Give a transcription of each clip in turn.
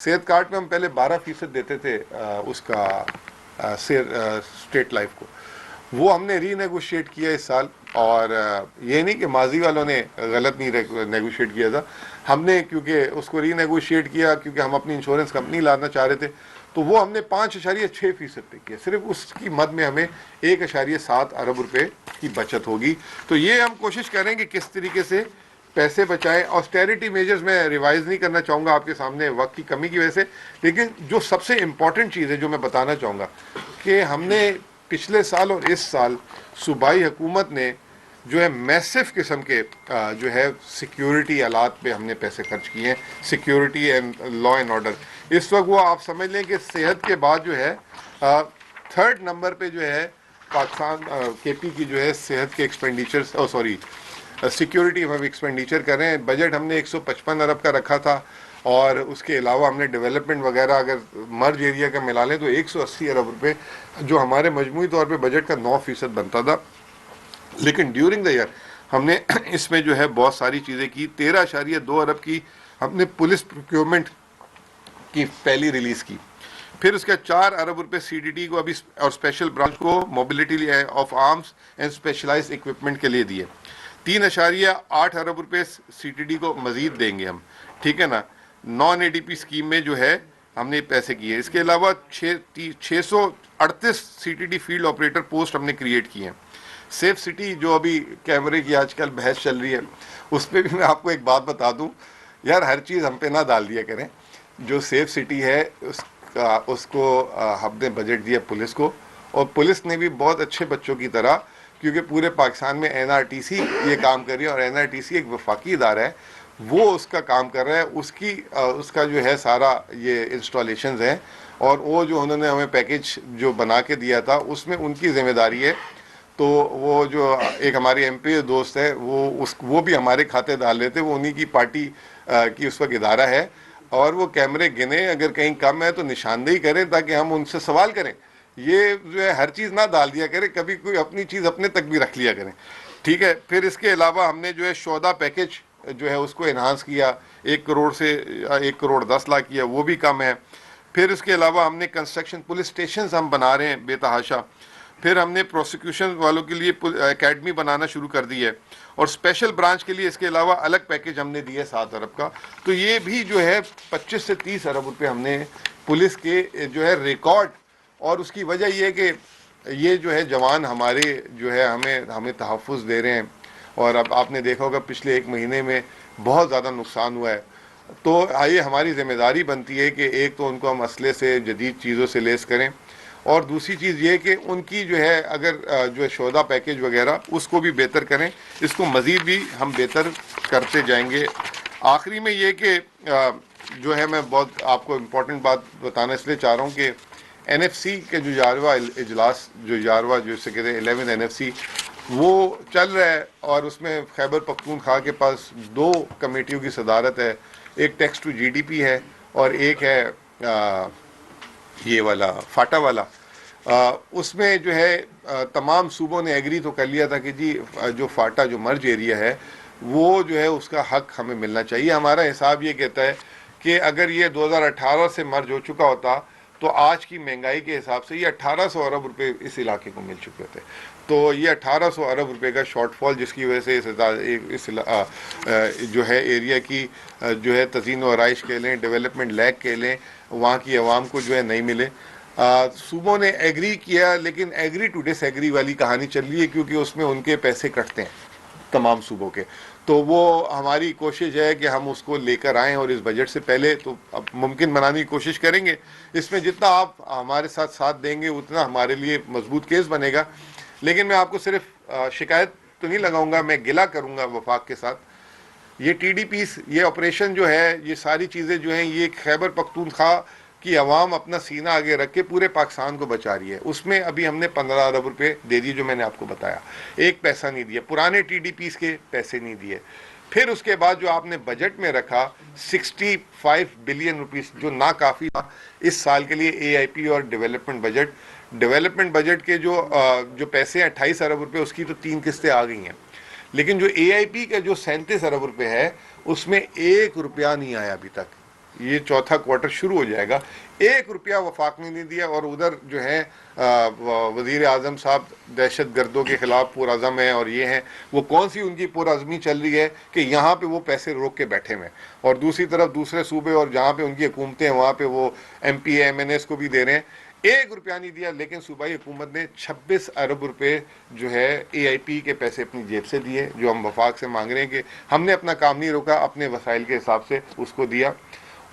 सेहत कार्ड में हम पहले 12% देते थे उसका स्टेट लाइफ को, वो हमने रीनेगोशिएट किया इस साल। और ये नहीं कि माजी वालों ने गलत नहीं नेगोशिएट किया था, हमने क्योंकि उसको रीनेगोशिएट किया क्योंकि हम अपनी इंश्योरेंस कंपनी लाना चाह रहे थे, तो वो हमने 5.6% पे किया। सिर्फ उसकी मद में हमें 1.7 अरब रुपए की बचत होगी। तो ये हम कोशिश करेंगे किस तरीके से पैसे बचाएं। ऑस्टेरिटी मेजर्स में रिवाइज नहीं करना चाहूँगा आपके सामने वक्त की कमी की वजह से, लेकिन जो सबसे इम्पॉर्टेंट चीज़ है जो मैं बताना चाहूँगा कि हमने पिछले साल और इस साल सूबाई हुकूमत ने जो है मैसिव किस्म के जो है सिक्योरिटी आलात पे हमने पैसे खर्च किए हैं, security and law and order. इस वक्त वो आप समझ लें कि सेहत के बाद जो है 3rd नंबर पे जो है पाकिस्तान केपी की जो है सेहत के एक्सपेंडिचर्स सिक्योरिटी हम एक्सपेंडिचर कर रहे हैं। बजट हमने 155 अरब का रखा था और उसके अलावा हमने डेवलपमेंट वगैरह अगर मर्ज एरिया का मिला लें तो 180 अरब रुपए जो हमारे मजमूई तौर पे बजट का 9% बनता था। लेकिन ड्यूरिंग द ईयर हमने इसमें जो है बहुत सारी चीज़ें की। 13.2 अरब की हमने पुलिस प्रोक्योरमेंट की पहली रिलीज़ की। फिर उसके 4 अरब रुपए सीडीडी को अभी और स्पेशल ब्रांच को mobility of arms and specialised equipment के लिए दिए। 3.8 अरब रुपए सीटीडी को मजीद देंगे हम, ठीक है ना। नॉन एडीपी स्कीम में जो है हमने पैसे किए। इसके अलावा 638 सीटीडी फील्ड ऑपरेटर पोस्ट हमने क्रिएट किए हैं। सेफ सिटी जो अभी कैमरे की आजकल बहस चल रही है, उस पर भी मैं आपको एक बात बता दूं, यार हर चीज़ हम पे ना डाल दिया करें। जो सेफ सिटी है उसको हमने बजट दिया पुलिस को, और पुलिस ने भी बहुत अच्छे बच्चों की तरह, क्योंकि पूरे पाकिस्तान में एनआरटीसी ये काम कर रही है और एनआरटीसी एक वफाकी इदारा है, वो उसका काम कर रहा है। उसका जो है सारा ये इंस्टॉलेशंस हैं, और वो जो उन्होंने हमें पैकेज जो बना के दिया था उसमें उनकी जिम्मेदारी है। तो वो जो एक हमारे एमपी दोस्त है वो भी हमारे खाते डाल लेते, वो उन्हीं की पार्टी की उस वक्त इदारा है, और वो कैमरे गिने, अगर कहीं कम है तो निशानदेही करें ताकि हम उनसे सवाल करें। ये जो है हर चीज़ ना डाल दिया करें, कभी कोई अपनी चीज़ अपने तक भी रख लिया करें, ठीक है। फिर इसके अलावा हमने जो है 14 पैकेज जो है उसको इन्हांस किया, 1 करोड़ से 1 करोड़ 10 लाख किया, वो भी कम है। फिर इसके अलावा हमने कंस्ट्रक्शन पुलिस स्टेशन हम बना रहे हैं बेतहाशा। फिर हमने प्रोसिक्यूशन वालों के लिए एकेडमी बनाना शुरू कर दी है, और स्पेशल ब्रांच के लिए इसके अलावा अलग पैकेज हमने दिए 7 अरब का। तो ये भी जो है 25 से 30 अरब रुपये हमने पुलिस के जो है रिकॉर्ड, और उसकी वजह ये है कि ये जो है जवान हमारे जो है हमें तहफ़्फ़ुज़ दे रहे हैं। और अब आपने देखा होगा पिछले 1 महीने में बहुत ज़्यादा नुकसान हुआ है। तो आइए हमारी ज़िम्मेदारी बनती है कि एक तो उनको हम असले से जदीद चीज़ों से लेस करें, और दूसरी चीज़ ये कि उनकी जो है अगर जो है शोधा पैकेज वगैरह उसको भी बेहतर करें। इसको मज़ीद भी हम बेहतर करते जाएंगे। आखिरी में ये कि जो है मैं बहुत आपको इम्पोर्टेंट बात बताना इसलिए चाह रहा हूँ कि NFC के जो यारवा इजलास जिसे कहते हैं 11 NFC, वो चल रहा है, और उसमें खैबर पख्तूनख्वा के पास 2 कमेटियों की सदारत है। एक टैक्स टू GDP है और एक है ये वाला फाटा वाला। उसमें जो है तमाम सूबों ने एग्री तो कर लिया था कि जी जो फाटा जो मर्ज एरिया है वो जो है उसका हक हमें मिलना चाहिए। हमारा हिसाब ये कहता है कि अगर ये 2018 से मर्ज हो चुका होता तो आज की महंगाई के हिसाब से ये 1800 अरब रुपए इस इलाके को मिल चुके थे। तो ये 1800 अरब रुपए का शॉर्टफॉल, जिसकी वजह से इस जो है एरिया की जो है तज़ीन व आराइश के लें, डेवलपमेंट लैग के लें, वहाँ की आवाम को जो है नहीं मिले। सूबों ने एग्री किया, लेकिन एग्री टू डिसएग्री वाली कहानी चल रही है, क्योंकि उसमें उनके पैसे कटते हैं तमाम सूबों के। तो वो हमारी कोशिश है कि हम उसको लेकर आएँ, और इस बजट से पहले तो अब मुमकिन बनाने की कोशिश करेंगे। इसमें जितना आप हमारे साथ देंगे उतना हमारे लिए मजबूत केस बनेगा। लेकिन मैं आपको सिर्फ शिकायत तो नहीं लगाऊंगा, मैं गिला करूंगा वफाक के साथ। ये TDPs, ये ऑपरेशन जो है, ये सारी चीज़ें जो हैं, ये खैबर पख्तूनख्वा की आवाम अपना सीना आगे रख के पूरे पाकिस्तान को बचा रही है। उसमें अभी हमने 15 अरब रुपये दे दिए, जो मैंने आपको बताया, 1 पैसा नहीं दिया, पुराने TDPs के पैसे नहीं दिए। फिर उसके बाद जो आपने बजट में रखा 65 बिलियन रुपीस, जो ना काफ़ी था इस साल के लिए AIP और डेवलपमेंट बजट के जो पैसे हैं 28 अरब रुपये, उसकी तो 3 किस्तें आ गई हैं। लेकिन जो AIP का जो 37 अरब रुपये है उसमें 1 रुपया नहीं आया अभी तक। ये चौथा क्वार्टर शुरू हो जाएगा, 1 रुपया वफाक ने नहीं दिया। और उधर जो है वज़ीर आज़म साहब दहशत गर्दों के ख़िलाफ़ पुरअज़म है, और ये हैं वो कौन सी उनकी पुरअज़मी चल रही है कि यहाँ पे वो पैसे रोक के बैठे हुए हैं, और दूसरी तरफ दूसरे सूबे और जहाँ पे उनकी हुकूमतें हैं वहाँ पे वो MP MNS को भी दे रहे हैं। 1 रुपया नहीं दिया, लेकिन सूबाई हुकूमत ने 26 अरब रुपए जो है AIP के पैसे अपनी जेब से दिए, जो हम वफाक से मांग रहे हैं कि हमने अपना काम नहीं रोका, अपने वसाइल के हिसाब से उसको दिया।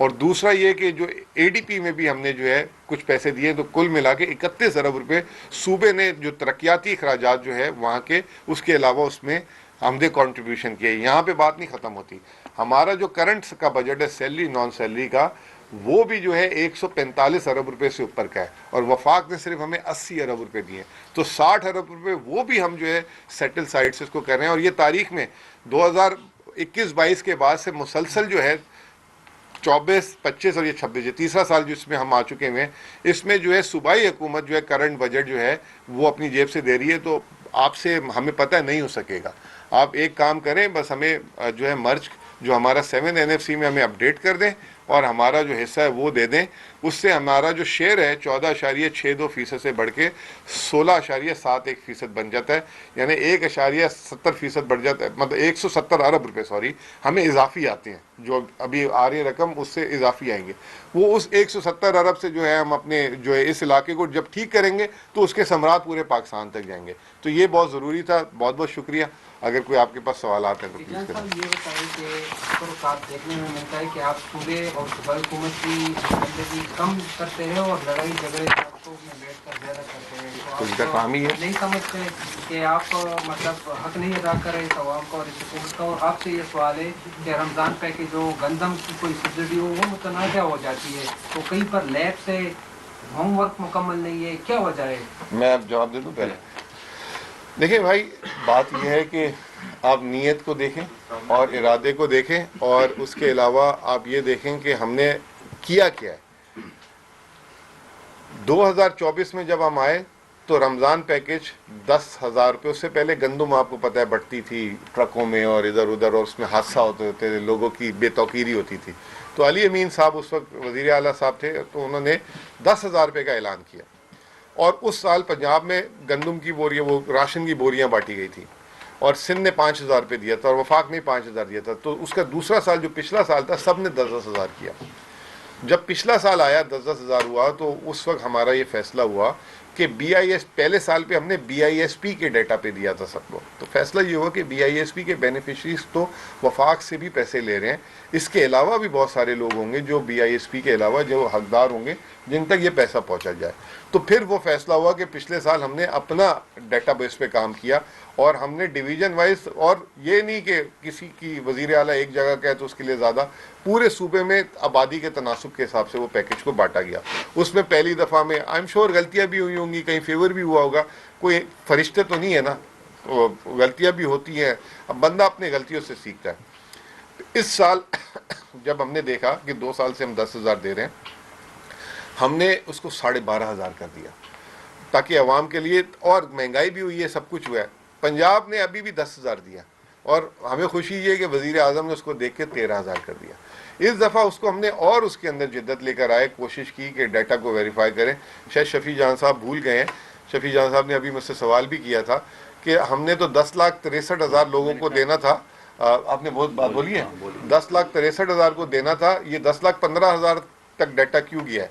और दूसरा ये कि जो ADP में भी हमने जो है कुछ पैसे दिए, तो कुल मिला के 31 अरब रुपए सूबे ने जो तरक्याती अखराजात जो है वहाँ के, उसके अलावा उसमें हमने कंट्रीब्यूशन किए। यहाँ पे बात नहीं ख़त्म होती, हमारा जो करंट का बजट है सैलरी नॉन सैलरी का, वो भी जो है 145 अरब रुपए से ऊपर का है, और वफाक ने सिर्फ हमें 80 अरब रुपए दिए, तो 60 अरब रुपए वो भी हम जो है सेटल साइड से इसको कर रहे हैं। और ये तारीख में 2021-22 के बाद से मुसलसल जो है 24, 25 और ये 26, ये तीसरा साल जिसमें हम आ चुके हैं, इसमें जो है सूबाई हुकूमत जो है करंट बजट जो है वो अपनी जेब से दे रही है। तो आपसे हमें पता है नहीं हो सकेगा, आप एक काम करें, बस हमें जो है मर्ज जो हमारा 7 NFC में हमें अपडेट कर दें और हमारा जो हिस्सा है वो दे दें, उससे हमारा जो शेयर है 14.62% से बढ़ के 16.71% बन जाता है, यानी 1.70% बढ़ जाता है, मतलब 170 अरब रुपए सॉरी हमें इजाफी आते हैं, जो अभी आ रही रकम उससे इजाफी आएंगे। वो उस 170 अरब से जो है हम अपने जो है इस इलाके को जब ठीक करेंगे तो उसके समरात पूरे पाकिस्तान तक जाएंगे। तो ये बहुत ज़रूरी था। बहुत बहुत शुक्रिया। अगर कोई आपके पास सवाल आते हैं तो प्लीज़ करें। ये बताइए कि देखने में मिलता है कि आप सूबे और सूबाई हुकूमत की जिंदगी कम करते हैं और लड़ाई झगड़े में बैठ कर ज़्यादा करते हैं, तो इनका काम ही है। नहीं समझते कि आप मतलब हक नहीं अदा कर रहे इस अवाम का और इस हुकूमत का। और आपसे ये सवाल है कि रमज़ान पैकेज जो गंदम की कोई सब्सिडी हो वो मुतनाज़ा हो जाती है, तो कहीं पर लैब से होमवर्क मुकम्मल नहीं है, क्या वजह है? मैं अब जवाब दे दूं पहले। देखिए भाई, बात यह है कि आप नीयत को देखें और इरादे को देखें, और उसके अलावा आप ये देखें कि हमने किया क्या है। 2024 में जब हम आए तो रमज़ान पैकेज 10,000 रुपये, उससे पहले गंदम आपको पता है बढ़ती थी ट्रकों में और इधर उधर, और उसमें हादसा होते थे, लोगों की बेतौकीरी होती थी। तो अली अमीन साहब उस वक्त वज़ीर आला साहब थे, तो उन्होंने 10,000 रुपये का ऐलान किया, और उस साल पंजाब में गंदम की बोरियाँ, वो राशन की बोरियाँ बांटी गई थी, और सिंध ने 5,000 रुपये दिया था और वफाक ने 5,000 दिया था। तो उसका दूसरा साल जो पिछला साल था, सब ने 10,000 किया। जब पिछला साल आया 10,000 हुआ, तो उस वक्त हमारा ये फैसला हुआ कि BIS, पहले साल पे हमने BISP के डाटा पे दिया था सबको, तो फैसला ये हुआ कि BISP के बेनिफिशरीज तो वफाक से भी पैसे ले रहे हैं, इसके अलावा भी बहुत सारे लोग होंगे जो BISP के अलावा जो हकदार होंगे जिन तक ये पैसा पहुंचा जाए। तो फिर वो फैसला हुआ कि पिछले साल हमने अपना डेटाबेस पे काम किया, और हमने डिवीज़न वाइज, और ये नहीं कि किसी की वज़ीर आला एक जगह का है तो उसके लिए ज़्यादा, पूरे सूबे में आबादी के तनासुब के हिसाब से वो पैकेज को बांटा गया। उसमें पहली दफ़ा में आई एम श्योर गलतियाँ भी हुई होंगी, कहीं फेवर भी हुआ होगा, कोई फरिश्ते तो नहीं है ना, गलतियाँ भी होती हैं, अब बंदा अपनी गलतियों से सीखता है। इस साल जब हमने देखा कि 2 साल से हम 10,000 दे रहे हैं, हमने उसको 12,500 कर दिया, ताकि आवाम के लिए, और महंगाई भी हुई है, सब कुछ हुआ है। पंजाब ने अभी भी 10,000 दिया, और हमें खुशी ये है कि वज़ीर आज़म ने उसको देख के 13,000 कर दिया। इस दफ़ा उसको हमने और उसके अंदर जिद्दत लेकर आए, कोशिश की कि डाटा को वेरीफाई करें। शायद शफ़ी जान साहब भूल गए हैं, शफ़ी जान साहब ने अभी मुझसे सवाल भी किया था कि हमने तो 10,63,000 लोगों को देना था। आपने बहुत बात बोली है, 10,63,000 को देना था, ये 10,15,000 तक डाटा क्यों गया है,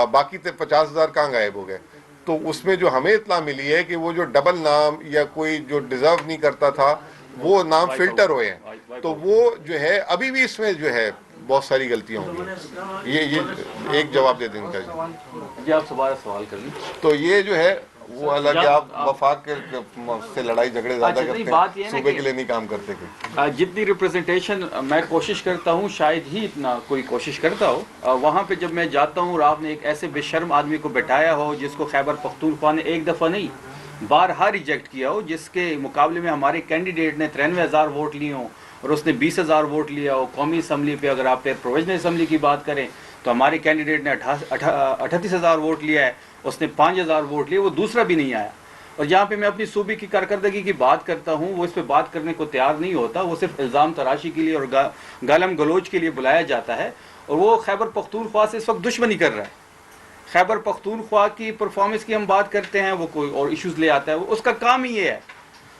बाकी 50,000 कहाँ गायब हो गए। तो उसमें जो हमें इत्तला मिली है कि वो जो डबल नाम या कोई जो डिज़र्व नहीं करता था वो नाम फिल्टर हुए हैं, तो वो जो है अभी भी इसमें जो है बहुत सारी गलतियाँ होंगी। ये एक जवाब दे देने का जी, आप सवाल कर लीजिए। तो ये जो है वो हालांकि आप वफाक के से लड़ाई झगड़े ज़्यादा करते हैं, सूबे के लिए नहीं काम करते। जितनी रिप्रेजेंटेशन मैं कोशिश करता हूँ, शायद ही इतना कोई कोशिश करता हो। वहाँ पे जब मैं जाता हूँ और आपने एक ऐसे बेशर्म आदमी को बैठाया हो जिसको खैबर पख्तूनख्वा ने एक दफ़ा नहीं बारहा रिजेक्ट किया हो, जिसके मुकाबले में हमारे कैंडिडेट ने 93,000 वोट लिए हों और उसने 20,000 वोट लिया हो। कौमी असम्बली पे अगर आप प्रोविजनल असम्बली की बात करें तो हमारे कैंडिडेट ने 38,000 वोट लिया है, उसने 5,000 वोट लिए, वो दूसरा भी नहीं आया। और जहाँ पे मैं अपनी सूबे की कारकर्दगी की बात करता हूँ वो इस पर बात करने को तैयार नहीं होता, वो सिर्फ इल्ज़ाम तराशी के लिए और गालम गलोच के लिए बुलाया जाता है। और वो खैबर पख्तूनख्वा से इस वक्त दुश्मनी कर रहा है। खैबर पख्तूनख्वा की परफॉर्मेंस की हम बात करते हैं, वो कोई और इश्यूज़ ले आता है, वो उसका काम ही ये है।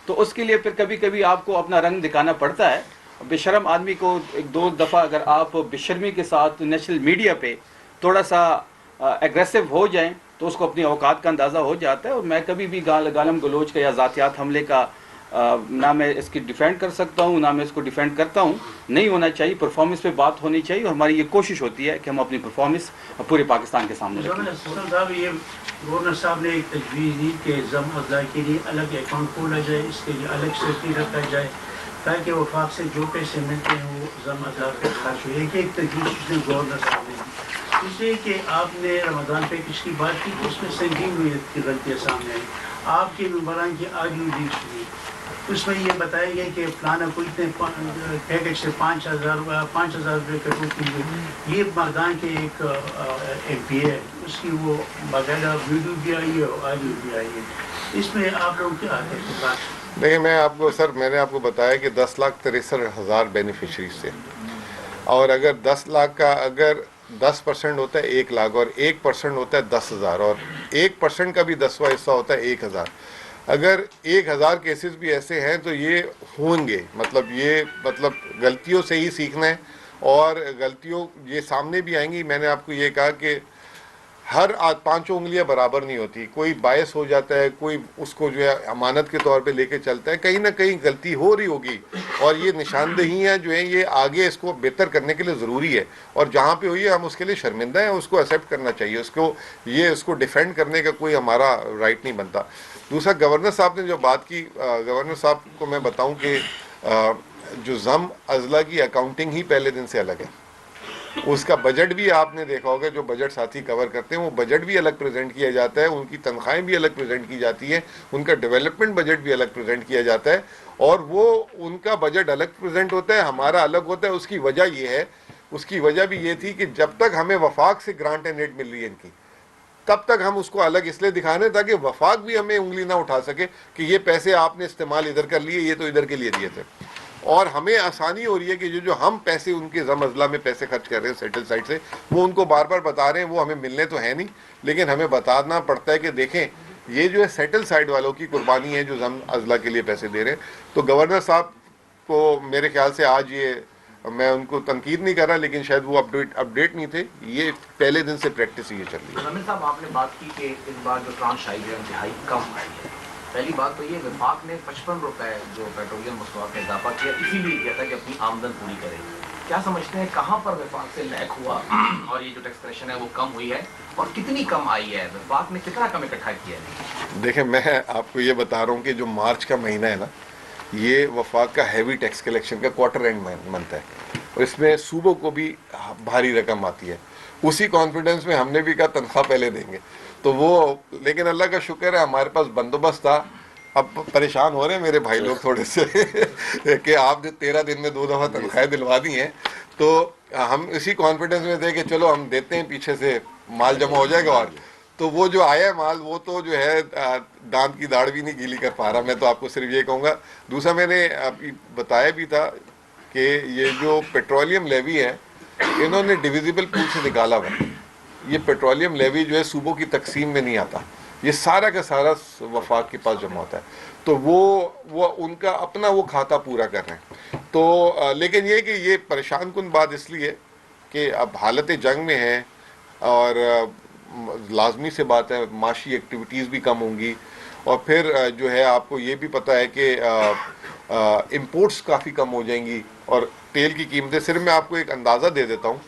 तो उसके लिए फिर कभी कभी आपको अपना रंग दिखाना पड़ता है। बेशर्म आदमी को एक दो दफ़ा अगर आप बेशर्मी के साथ नेशनल मीडिया पे थोड़ा सा एग्रेसिव हो जाएं तो उसको अपनी औकात का अंदाज़ा हो जाता है। और मैं कभी भी गालम गलोच का या ज़ातियात हमले का ना मैं इसकी डिफेंड कर सकता हूँ, ना मैं इसको डिफेंड करता हूँ। नहीं होना चाहिए, परफॉर्मेंस पे बात होनी चाहिए, और हमारी ये कोशिश होती है कि हम अपनी परफॉर्मेंस पूरे पाकिस्तान के सामने रखें। ये गवर्नर साहब ने एक तजवीज़ दी कि ज़म अज़ला के लिए अलग अकाउंट खोला जाए, इसके लिए अलग सेफ्टी रखा जाए ताकि वफाक से जो पैसे मिलते हैं वो ज़म अज़ला पे खर्च हो। एक तजवीज़ उसने गवर्नर साहब ने दी। इसलिए कि आपने रमज़ान पैकेज की बात की तो उसमें संगीन हुई की गलतियाँ सामने आई। आपके मेंबरान की ऑडियो लीक हुई, उसमें ये बताया गया कि फलाना को इतने पैकेज से 5,000 रुपये कटौती हुई। ये मर्दान के एक MP है, उसकी वो बाकायदा वीडियो भी आई है और ऑडियो भी आई है। इसमें आप लोग क्या है? देखिए, मैं आपको सर मैंने आपको बताया कि 10,63,000 बेनिफिशरीज थे, और अगर 10 लाख का अगर 10% होता है 1 लाख, और 1% होता है 10,000, और 1% का भी 10वां हिस्सा होता है 1,000। अगर 1,000 केसेस भी ऐसे हैं तो ये होंगे, मतलब गलतियों से ही सीखना है, और गलतियों ये सामने भी आएंगी। मैंने आपको ये कहा कि हर 5 उंगलियां बराबर नहीं होती, कोई बायस हो जाता है, कोई उसको जो है अमानत के तौर पे लेके चलता है, कहीं ना कहीं गलती हो रही होगी, और ये निशानदेहियां जो हैं ये आगे इसको बेहतर करने के लिए ज़रूरी है, और जहाँ पे हुई है हम उसके लिए शर्मिंदा हैं, उसको एक्सेप्ट करना चाहिए, उसको डिफेंड करने का कोई हमारा राइट नहीं बनता। दूसरा, गवर्नर साहब ने जो बात की, गवर्नर साहब को मैं बताऊँ कि जो ज़म अज़ला की अकाउंटिंग ही पहले दिन से अलग है, उसका बजट भी आपने देखा होगा, जो बजट साथी कवर करते हैं वो बजट भी अलग प्रेजेंट किया जाता है, उनकी तनख्वाहें भी अलग प्रेजेंट की जाती हैं, उनका डेवलपमेंट बजट भी अलग प्रेजेंट किया जाता है, और वो उनका बजट अलग प्रेजेंट होता है, हमारा अलग होता है। उसकी वजह ये है, उसकी वजह भी ये थी कि जब तक हमें वफाक से ग्रांट एंड एड मिल रही है इनकी, तब तक हम उसको अलग इसलिए दिखाने ताकि वफाक भी हमें उंगली ना उठा सके कि ये पैसे आपने इस्तेमाल इधर कर लिए, ये तो इधर के लिए दिए थे। और हमें आसानी हो रही है कि जो हम पैसे उनके ज़म अज़ला में पैसे खर्च कर रहे हैं सेटल साइड से, वो उनको बार बार बता रहे हैं, वो हमें मिलने तो है नहीं, लेकिन हमें बताना पड़ता है कि देखें ये जो है सेटल साइड वालों की कुर्बानी है जो ज़म अज़ला के लिए पैसे दे रहे हैं। तो गवर्नर साहब को मेरे ख्याल से आज ये, मैं उनको तनकीद नहीं कर रहा, लेकिन शायद वो अपडेट नहीं थे, ये पहले दिन से प्रैक्टिस ये चल रही है। जमील साहब, आपने बात की कि इस बार जो ट्रांस आई है इंतहाई कम आई है। पहली बात तो ये, विफाक ने 55 रुपए जो पेट्रोलियम मसनूआत में इजाफा किया, इसीलिए किया था कि अपनी आमदन पूरी करे। क्या समझते हैं कहाँ पर विफाक से लैक हुआ और ये जो टैक्स कलेक्शन है वो कम हुई है, और कितनी कम आई है? विफाक ने कितना कम इकट्ठा किया है? देखें, मैं आपको ये बता रहा हूँ कि जो मार्च का महीना है ना, ये वफाक का हैवी टैक्स कलेक्शन का क्वार्टर एंड मंथ है, और इसमें सूबों को भी भारी रकम आती है। उसी कॉन्फिडेंस में हमने भी कहा तनख्वाह पहले देंगे, तो वो, लेकिन अल्लाह का शुक्र है हमारे पास बंदोबस्त था। अब परेशान हो रहे हैं मेरे भाई लोग थोड़े से कि आपने 13 दिन में 2 दफ़ा तनख्वाहें दिलवा दी हैं, तो हम इसी कॉन्फिडेंस में थे कि चलो हम देते हैं, पीछे से माल जमा हो जाएगा। और तो वो जो आया है माल, वो तो जो है दांत की दाढ़ भी नहीं गीली कर पा रहा। मैं तो आपको सिर्फ ये कहूँगा। दूसरा, मैंने अभी बताया भी था कि ये जो पेट्रोलियम लेवी है, इन्होंने डिविजिबल पूल से निकाला हुआ। ये पेट्रोलियम लेवी जो है सूबों की तकसीम में नहीं आता, ये सारा का सारा वफाक के पास जमा होता है, तो वो उनका अपना वो खाता पूरा कर रहे हैं। तो लेकिन ये कि ये परेशान कुन बात इसलिए कि अब हालत जंग में है, और लाजमी से बात है माशी एक्टिविटीज़ भी कम होंगी, और फिर जो है आपको ये भी पता है कि इंपोर्ट्स काफ़ी कम हो जाएंगी, और तेल की कीमतें, सिर्फ मैं आपको एक अंदाज़ा दे देता हूँ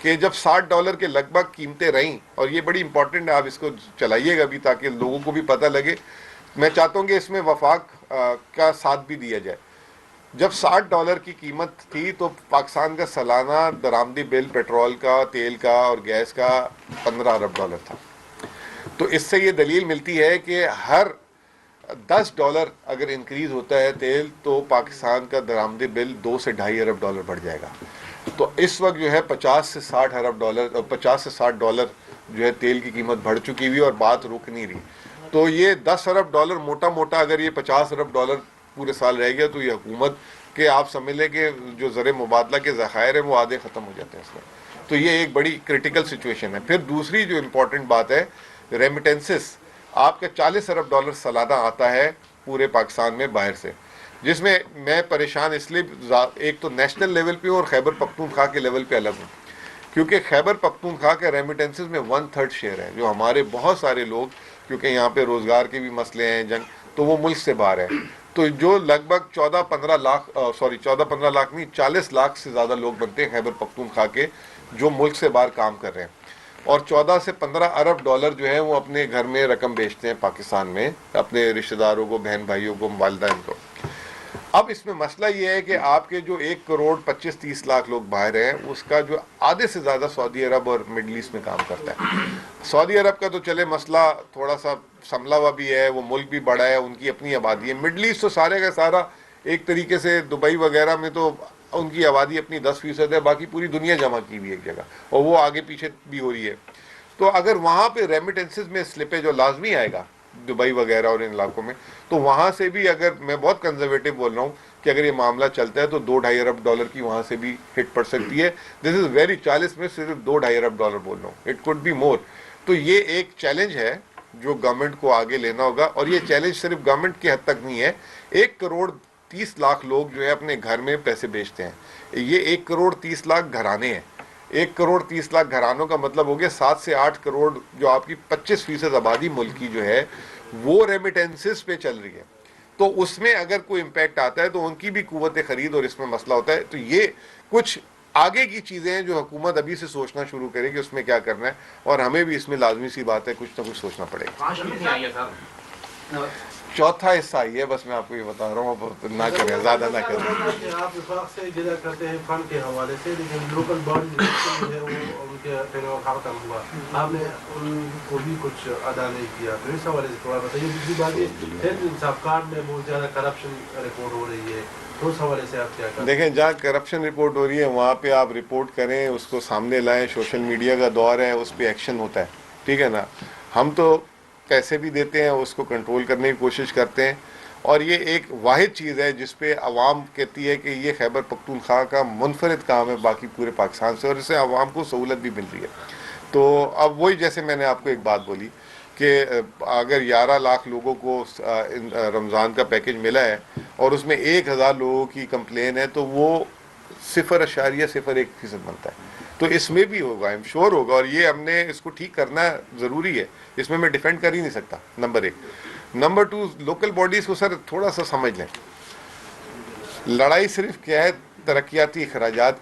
कि जब $60 के लगभग कीमतें रहीं, और ये बड़ी इंपॉर्टेंट है, आप इसको चलाइएगा भी ताकि लोगों को भी पता लगे। मैं चाहता हूँ कि इसमें वफाक का साथ भी दिया जाए। जब $60 की कीमत थी तो पाकिस्तान का सालाना दरामदी बिल पेट्रोल का, तेल का और गैस का $15 अरब था। तो इससे ये दलील मिलती है कि हर $10 अगर इंक्रीज़ होता है तेल, तो पाकिस्तान का दरामदी बिल $2 से $2.5 अरब बढ़ जाएगा। तो इस वक्त जो है $50 से $60 जो है तेल की कीमत बढ़ चुकी हुई, और बात रुक नहीं रही। तो ये $10 अरब मोटा मोटा, अगर ये $50 अरब पूरे साल रह गया, तो ये हुकूमत के आप समझ लें कि जो ज़र मुबादला के ज़खायर हैं वो आधे ख़त्म हो जाते हैं इसमें। तो ये एक बड़ी क्रिटिकल सिचुएशन है। फिर दूसरी जो इम्पोर्टेंट बात है, रेमिटेंसेस, आपका 40 अरब डॉलर सालाना आता है पूरे पाकिस्तान में बाहर से, जिसमें मैं परेशान इसलिए एक तो नेशनल लेवल पे हूँ और खैबर पख्तूनख्वा के लेवल पे अलग हूँ, क्योंकि खैबर पख्तूनख्वा के रेमिटेंसेस में 1/3 शेयर है, जो हमारे बहुत सारे लोग, क्योंकि यहाँ पे रोज़गार के भी मसले हैं, जंग, तो वो मुल्क से बाहर है। तो जो लगभग 14-15 लाख नहीं, 40 लाख से ज़्यादा लोग बनते हैं खैबर पख्तूनख्वा के, जो मुल्क से बाहर काम कर रहे हैं, और 14 से 15 अरब डॉलर जो है वो अपने घर में रकम बेचते हैं पाकिस्तान में, अपने रिश्तेदारों को, बहन भाइयों को, वालिदैन को। अब इसमें मसला ये है कि आपके जो 1 करोड़ 25-30 लाख लोग बाहर हैं, उसका जो आधे से ज़्यादा सऊदी अरब और मिडल ईस्ट में काम करता है। सऊदी अरब का तो चले मसला थोड़ा सा संभला हुआ भी है, वो मुल्क भी बड़ा है, उनकी अपनी आबादी है। मिडल ईस्ट तो सारे का सारा एक तरीके से, दुबई वगैरह में तो उनकी आबादी अपनी 10% है, बाकी पूरी दुनिया जमा की हुई एक जगह, और वो आगे पीछे भी हो रही है। तो अगर वहाँ पे रेमिटेंसेस में स्लिपेज जो लाजमी आएगा दुबई वगैरह और इन इलाकों में, तो वहाँ से भी, अगर मैं बहुत कंजर्वेटिव बोल रहा हूँ कि अगर ये मामला चलता है तो 2-2.5 अरब डॉलर की वहाँ से भी हिट पड़ सकती है। दिस इज़ वेरी 40 में सिर्फ 2-2.5 अरब डॉलर बोल रहा हूँ, इट कुड बी मोर। तो ये एक चैलेंज है जो गवर्नमेंट को आगे लेना होगा, और ये चैलेंज सिर्फ गवर्नमेंट के हद तक नहीं है। 1 करोड़ 30 लाख लोग जो है अपने घर में पैसे बेचते हैं, ये 1 करोड़ 30 लाख घराने हैं। 1 करोड़ 30 लाख घरानों का मतलब हो गया 7 से 8 करोड़, जो आपकी 25% आबादी मुल्क की जो है वो रेमिटेंसेस पे चल रही है। तो उसमें अगर कोई इम्पैक्ट आता है तो उनकी भी कुव्वत खरीद और इसमें मसला होता है। तो ये कुछ आगे की चीज़ें हैं जो हुकूमत अभी से सोचना शुरू करे कि उसमें क्या करना है, और हमें भी इसमें लाजमी सी बात है कुछ ना कुछ सोचना पड़ेगा। ट्रांश कितनी आई है सर? चौथा हिस्सा ही है, बस मैं आपको ये बता रहा हूँ, अब ना करें, ज़्यादा ना करें। आप विफाक से जिला करते हैं फंड के हवाले से, लेकिन लोकल बॉडी जो है वो उनके खत्म हुआ, आपने उनको भी कुछ अदा नहीं किया, तो इस हवाले से थोड़ा बताइए। दूसरी बात ये हेल्थ इंसाफ कार्ड में बहुत ज़्यादा करप्शन रिपोर्ट हो रही है, तो उस हवाले से आप क्या करें? देखें, जहाँ करप्शन रिपोर्ट हो रही है वहाँ पे आप रिपोर्ट करें, उसको सामने लाएं, सोशल मीडिया का दौर है, उस पर एक्शन होता है, ठीक है ना। हम तो पैसे भी देते हैं, उसको कंट्रोल करने की कोशिश करते हैं, और ये एक वाहिद चीज़ है जिस पे आवाम कहती है कि ये खैबर पख्तूनख्वा का मुनफरिद काम है बाकी पूरे पाकिस्तान से, और इससे आवाम को सहूलत भी मिल रही है। तो अब वही, जैसे मैंने आपको एक बात बोली कि अगर 11 लाख लोगों को रमज़ान का पैकेज मिला है और उसमें 1000 लोगों की कंप्लेन है, तो वो 0.01% बनता है। तो इसमें भी होगा, आई एम श्योर होगा, और ये हमने इसको ठीक करना ज़रूरी है, इसमें मैं डिफेंड कर ही नहीं सकता, नंबर 1। नंबर 2, लोकल बॉडीज़ को सर थोड़ा सा समझ लें, लड़ाई सिर्फ क्या है, तरक्याती अखराजात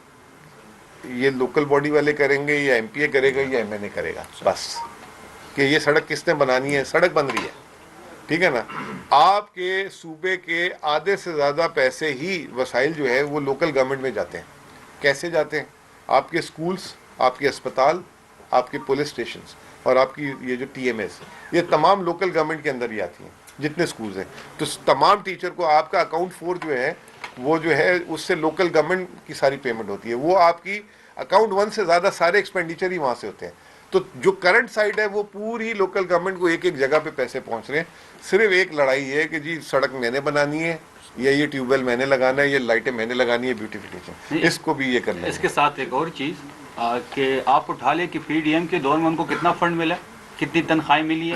ये लोकल बॉडी वाले करेंगे या MPA करेगा या MNA करेगा, बस, कि ये सड़क किसने बनानी है, सड़क बन रही है, ठीक है ना। आपके सूबे के आधे से ज़्यादा पैसे ही, वसाइल जो है वो लोकल गवर्नमेंट में जाते हैं। कैसे जाते हैं? आपके स्कूल्स, आपके अस्पताल, आपके पुलिस स्टेशंस और आपकी ये जो TMS, ये तमाम लोकल गवर्नमेंट के अंदर ही आती हैं, जितने स्कूल्स हैं। तो तमाम टीचर को आपका अकाउंट 4 जो है वो जो है उससे लोकल गवर्नमेंट की सारी पेमेंट होती है, वो आपकी अकाउंट 1 से ज़्यादा सारे एक्सपेंडिचर ही वहाँ से होते हैं। तो जो करंट साइड है वो पूरी लोकल गवर्नमेंट को एक जगह पे पैसे पहुँच रहे हैं। सिर्फ एक लड़ाई है कि जी सड़क मैंने बनानी है, या ये ट्यूबवेल मैंने लगाना है, ये लाइटें मैंने लगानी है, ब्यूटिफिकेशन, इसको भी ये करना है। इसके साथ एक और चीज़ कि आप उठा ले कि PDM के दौर में उनको कितना फंड मिला, कितनी तनख्वाहें मिली है।